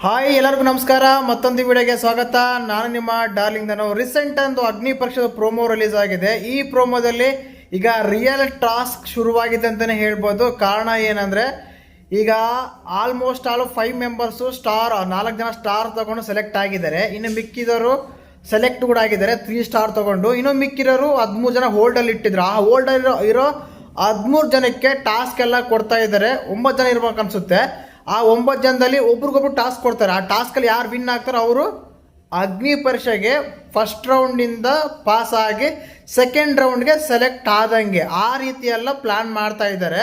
Hi ಎಲ್ಲರಿಗೂ ನಮಸ್ಕಾರ. ಮತ್ತೊಂದು ವಿಡಿಯೋಗೆ ಸ್ವಾಗತ. ನಾನು ನಿಮ್ಮ ಡಾರ್ಲಿಂಗ್ ಧನು. ರೀಸೆಂಟ್ ಒಂದು ಅಗ್ನಿ ಪರೀಕ್ಷೆದ ಪ್ರೋಮೋ ರಿಲೀಸ್ ಆಗಿದೆ. ಈ ಪ್ರೋಮೋದಲ್ಲಿ ಈಗ ರಿಯಲ್ ಟಾಸ್ಕ್ ಶುರುವಾಗಿದೆ ಅಂತಲೇ ಹೇಳ್ಬೋದು. ಕಾರಣ ಏನಂದರೆ ಈಗ ಆಲ್ಮೋಸ್ಟ್ ಆಲ್ 5 ಮೆಂಬರ್ಸು ಸ್ಟಾರ್ 4 ಜನ ಸ್ಟಾರ್ ತಗೊಂಡು ಸೆಲೆಕ್ಟ್ ಆಗಿದ್ದಾರೆ. ಇನ್ನು ಮಿಕ್ಕಿದವರು ಸೆಲೆಕ್ಟ್ ಕೂಡ ಆಗಿದ್ದಾರೆ 3 ಸ್ಟಾರ್ ತಗೊಂಡು. ಇನ್ನು ಮಿಕ್ಕಿರೋರು 13 ಜನ ಹೋಲ್ಡಲ್ಲಿ ಇಟ್ಟಿದ್ರು. ಆ ಹೋಲ್ಡಲ್ಲಿ ಇರೋ 13 ಜನಕ್ಕೆ ಟಾಸ್ಕ್ ಎಲ್ಲ ಕೊಡ್ತಾ ಇದ್ದಾರೆ. 9 ಜನ ಇರ್ಬೇಕು ಅನ್ಸುತ್ತೆ. ಆ 9 ಜನದಲ್ಲಿ ಒಬ್ರಿಗೊಬ್ರು ಟಾಸ್ಕ್ ಕೊಡ್ತಾರೆ. ಆ ಟಾಸ್ಕಲ್ಲಿ ಯಾರು ವಿನ್ ಆಗ್ತಾರೋ ಅವರು ಅಗ್ನಿ ಪರೀಕ್ಷೆಗೆ ಫಸ್ಟ್ ರೌಂಡಿಂದ ಪಾಸ್ ಆಗಿ ಸೆಕೆಂಡ್ ರೌಂಡ್ಗೆ ಸೆಲೆಕ್ಟ್ ಆದಂಗೆ ಆ ರೀತಿ ಎಲ್ಲ ಪ್ಲ್ಯಾನ್ ಮಾಡ್ತಾ ಇದ್ದಾರೆ.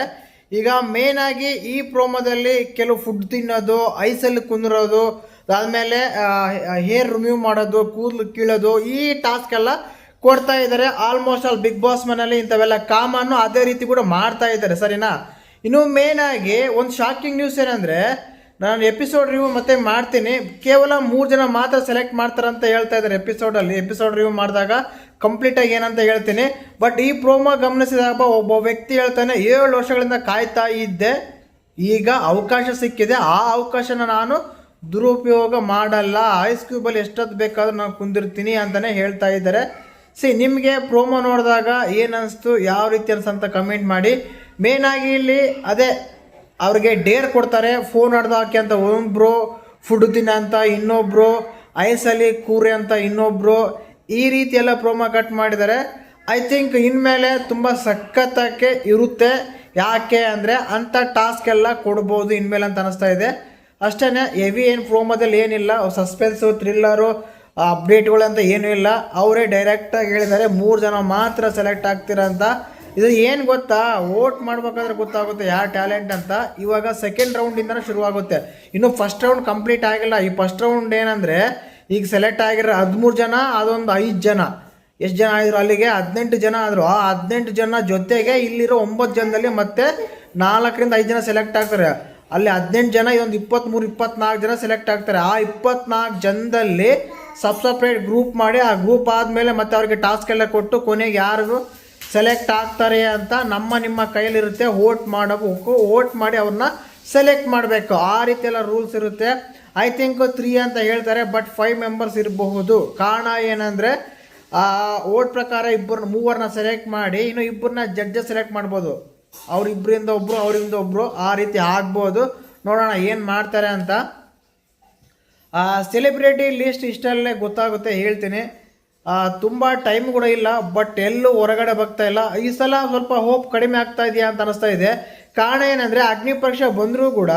ಈಗ ಮೇನಾಗಿ ಈ ಪ್ರೋಮೋದಲ್ಲಿ ಕೆಲವು ಫುಡ್ ತಿನ್ನೋದು, ಐಸಲ್ಲಿ ಕುಂದಿರೋದು, ಅದಾದಮೇಲೆ ಹೇರ್ ರಿಮೂವ್ ಮಾಡೋದು, ಕೂದಲು ಕೀಳೋದು, ಈ ಟಾಸ್ಕ್ ಎಲ್ಲ ಕೊಡ್ತಾ ಇದ್ದಾರೆ. ಆಲ್ಮೋಸ್ಟ್ ಆಲ್ ಬಿಗ್ ಬಾಸ್ ಮನೇಲಿ ಇಂಥವೆಲ್ಲ ಕಾಮನ್ನು ಅದೇ ರೀತಿ ಕೂಡ ಮಾಡ್ತಾ ಇದ್ದಾರೆ. ಸರಿನಾ? ಇನ್ನು ಮೇನಾಗಿ ಒಂದು ಶಾಕಿಂಗ್ ನ್ಯೂಸ್ ಏನಂದರೆ, ನಾನು ಎಪಿಸೋಡ್ ರಿವ್ಯೂ ಮತ್ತೆ ಮಾಡ್ತೀನಿ, ಕೇವಲ 3 ಜನ ಮಾತ್ರ ಸೆಲೆಕ್ಟ್ ಮಾಡ್ತಾರಂತ ಹೇಳ್ತಾ ಇದ್ದಾರೆ ಎಪಿಸೋಡ್ ರಿವ್ಯೂ ಮಾಡಿದಾಗ ಕಂಪ್ಲೀಟಾಗಿ ಏನಂತ ಹೇಳ್ತೀನಿ. ಬಟ್ ಈ ಪ್ರೋಮೋ ಗಮನಿಸಿದಾಗ ಒಬ್ಬ ವ್ಯಕ್ತಿ ಹೇಳ್ತಾನೆ, 7 ವರ್ಷಗಳಿಂದ ಕಾಯ್ತಾ ಇದ್ದೆ, ಈಗ ಅವಕಾಶ ಸಿಕ್ಕಿದೆ, ಆ ಅವಕಾಶನ ನಾನು ದುರುಪಯೋಗ ಮಾಡಲ್ಲ, ಐಸ್ ಕ್ಯೂಬಲ್ಲಿ ಎಷ್ಟೊತ್ತು ಬೇಕಾದ್ರೂ ನಾನು ಕುಂದಿರ್ತೀನಿ ಅಂತಲೇ ಹೇಳ್ತಾ ಇದ್ದಾರೆ. ನಿಮಗೆ ಪ್ರೋಮೋ ನೋಡಿದಾಗ ಏನನ್ನಿಸ್ತು, ಯಾವ ರೀತಿ ಅನ್ಸಂತ ಕಮೆಂಟ್ ಮಾಡಿ. ಮೇನಾಗಿ ಇಲ್ಲಿ ಅದೇ ಅವ್ರಿಗೆ ಡೇರ್ ಕೊಡ್ತಾರೆ, ಫೋನ್ ಹೊಡೆದು ಹಾಕಿ ಅಂತ ಒಬ್ಬರು, ಫುಡ್ ತಿನ್ನ ಅಂತ ಇನ್ನೊಬ್ಬರು, ಐಸಲ್ಲಿ ಕೂರೆ ಅಂತ ಇನ್ನೊಬ್ಬರು, ಈ ರೀತಿ ಎಲ್ಲ ಪ್ರೋಮೋ ಕಟ್ ಮಾಡಿದ್ದಾರೆ. ಐ ಥಿಂಕ್ ಇನ್ಮೇಲೆ ತುಂಬ ಸಖತ್ತಕ್ಕೆ ಇರುತ್ತೆ. ಯಾಕೆ ಅಂದರೆ ಅಂಥ ಟಾಸ್ಕ್ ಎಲ್ಲ ಕೊಡ್ಬೋದು ಇನ್ಮೇಲೆ ಅಂತ ಅನ್ನಿಸ್ತಾ ಇದೆ. ಅಷ್ಟೇ, ಹೆವಿ ಏನು ಪ್ರೋಮೋದಲ್ಲಿ ಏನಿಲ್ಲ, ಸಸ್ಪೆನ್ಸು, ಥ್ರಿಲ್ಲರು, ಅಪ್ಡೇಟ್ಗಳಂತ ಏನೂ ಇಲ್ಲ. ಅವರೇ ಡೈರೆಕ್ಟಾಗಿ ಹೇಳಿದ್ದಾರೆ 3 ಜನ ಮಾತ್ರ ಸೆಲೆಕ್ಟ್ ಆಗ್ತೀರಂತ. ಇದು ಏನು ಗೊತ್ತಾ, ವೋಟ್ ಮಾಡ್ಬೇಕಾದ್ರೆ ಗೊತ್ತಾಗುತ್ತೆ ಯಾರು ಟ್ಯಾಲೆಂಟ್ ಅಂತ. ಇವಾಗ ಸೆಕೆಂಡ್ ರೌಂಡಿಂದನೇ ಶುರುವಾಗುತ್ತೆ. ಇನ್ನು ಫಸ್ಟ್ ರೌಂಡ್ ಕಂಪ್ಲೀಟ್ ಆಗಿಲ್ಲ. ಈ ಫಸ್ಟ್ ರೌಂಡ್ ಏನಂದರೆ ಈಗ ಸೆಲೆಕ್ಟ್ ಆಗಿರೋ 13 ಜನ, ಅದೊಂದು 5 ಜನ, ಎಷ್ಟು ಜನ ಆದರು ಅಲ್ಲಿಗೆ 18 ಜನ ಆದರು. ಆ 18 ಜನ ಜೊತೆಗೆ ಇಲ್ಲಿರೋ 9 ಜನದಲ್ಲಿ ಮತ್ತೆ 4 ರಿಂದ 5 ಜನ ಸೆಲೆಕ್ಟ್ ಆಗ್ತಾರೆ. ಅಲ್ಲಿ 18 ಜನ, ಇದೊಂದು 23-24 ಜನ ಸೆಲೆಕ್ಟ್ ಆಗ್ತಾರೆ. ಆ 24 ಜನದಲ್ಲಿ ಸಪ್ರೇಟ್ ಗ್ರೂಪ್ ಮಾಡಿ, ಆ ಗ್ರೂಪ್ ಆದಮೇಲೆ ಮತ್ತೆ ಅವ್ರಿಗೆ ಟಾಸ್ಕ್ ಎಲ್ಲ ಕೊಟ್ಟು ಕೊನೆಗೆ ಯಾರು ಸೆಲೆಕ್ಟ್ ಆಗ್ತಾರೆ ಅಂತ ನಿಮ್ಮ ಕೈಯಲ್ಲಿರುತ್ತೆ. ವೋಟ್ ಮಾಡಬೇಕು, ವೋಟ್ ಮಾಡಿ ಅವ್ರನ್ನ ಸೆಲೆಕ್ಟ್ ಮಾಡಬೇಕು. ಆ ರೀತಿ ಎಲ್ಲ ರೂಲ್ಸ್ ಇರುತ್ತೆ. ಐ ಥಿಂಕ್ 3 ಅಂತ ಹೇಳ್ತಾರೆ, ಬಟ್ 5 ಮೆಂಬರ್ಸ್ ಇರಬಹುದು. ಕಾರಣ ಏನಂದರೆ ವೋಟ್ ಪ್ರಕಾರ 3 ಸೆಲೆಕ್ಟ್ ಮಾಡಿ ಇನ್ನು 2 ಜಡ್ಜಸ್ ಸೆಲೆಕ್ಟ್ ಮಾಡ್ಬೋದು. ಅವರಿಬ್ಬರಿಂದ ಒಬ್ಬರು, ಅವರಿಂದ ಒಬ್ಬರು, ಆ ರೀತಿ ಆಗ್ಬೋದು. ನೋಡೋಣ ಏನು ಮಾಡ್ತಾರೆ ಅಂತ. ಸೆಲೆಬ್ರಿಟಿ ಲಿಸ್ಟ್ ಇಷ್ಟಲ್ಲೇ ಗೊತ್ತಾಗುತ್ತೆ, ಹೇಳ್ತೀನಿ. ತುಂಬ ಟೈಮ್ ಕೂಡ ಇಲ್ಲ, ಬಟ್ ಎಲ್ಲೂ ಹೊರಗಡೆ ಬರ್ತಾ ಇಲ್ಲ. ಈ ಸಲ ಸ್ವಲ್ಪ ಹೋಪ್ ಕಡಿಮೆ ಆಗ್ತಾ ಇದೆಯಾ ಅಂತ ಅನಿಸ್ತಾ ಇದೆ. ಕಾರಣ ಏನಂದರೆ ಅಗ್ನಿ ಪರೀಕ್ಷೆ ಬಂದರೂ ಕೂಡ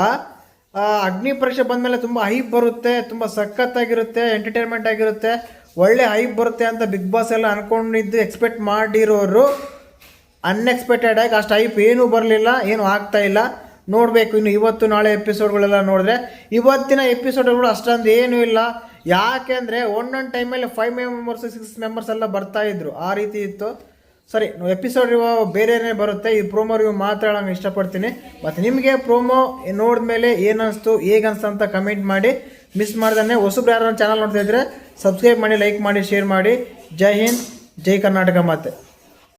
ಅಗ್ನಿ ಪರೀಕ್ಷೆ ಬಂದಮೇಲೆ ತುಂಬ ಹೈಪ್ ಬರುತ್ತೆ, ತುಂಬ ಸಖತ್ತಾಗಿರುತ್ತೆ, ಎಂಟರ್ಟೈನ್ಮೆಂಟ್ ಆಗಿರುತ್ತೆ, ಒಳ್ಳೆ ಹೈಪ್ ಬರುತ್ತೆ ಅಂತ ಬಿಗ್ ಬಾಸ್ ಎಲ್ಲ ಅಂದ್ಕೊಂಡಿದ್ದು ಎಕ್ಸ್ಪೆಕ್ಟ್ ಮಾಡಿರೋರು ಅನ್ಎಕ್ಸ್ಪೆಕ್ಟೆಡ್ ಆಗಿ ಅಷ್ಟು ಹೈಪ್ ಏನೂ ಬರಲಿಲ್ಲ, ಏನೂ ಆಗ್ತಾ ಇಲ್ಲ. ನೋಡಬೇಕು ಇನ್ನು ಇವತ್ತು ನಾಳೆ ಎಪಿಸೋಡ್ಗಳೆಲ್ಲ ನೋಡಿದ್ರೆ. ಇವತ್ತಿನ ಎಪಿಸೋಡ್ಗಳು ಅಷ್ಟೊಂದು ಏನೂ ಇಲ್ಲ. ಯಾಕೆ ಅಂದರೆ ಒಂದೊಂದು ಟೈಮಲ್ಲಿ 5 ಮೆಂಬರ್ಸ್ 6 ಮೆಂಬರ್ಸ್ ಎಲ್ಲ ಬರ್ತಾಯಿದ್ರು, ಆ ರೀತಿ ಇತ್ತು. ಸರಿ, ಎಪಿಸೋಡ್ ರಿವ್ಯೂ ಬೇರೆಯೇ ಬರುತ್ತೆ. ಈ ಪ್ರೋಮೋ ರಿವ್ಯೂ ಮಾತಾಡೋಂಗೆ ಇಷ್ಟಪಡ್ತೀನಿ. ಮತ್ತು ನಿಮಗೆ ಪ್ರೋಮೋ ನೋಡಿದ್ಮೇಲೆ ಏನನ್ನಿಸ್ತು, ಹೇಗನ್ನಿಸ್ತು ಅಂತ ಕಮೆಂಟ್ ಮಾಡಿ. ಮಿಸ್ ಮಾಡ್ದೇ ಹೊಸಬ್ರು ಯಾರು ಚಾನಲ್ ನೋಡ್ತಾ ಇದ್ದರೆ ಸಬ್ಸ್ಕ್ರೈಬ್ ಮಾಡಿ, ಲೈಕ್ ಮಾಡಿ, ಶೇರ್ ಮಾಡಿ. ಜೈ ಹಿಂದ್, ಜೈ ಕರ್ನಾಟಕ ಮಾತೆ.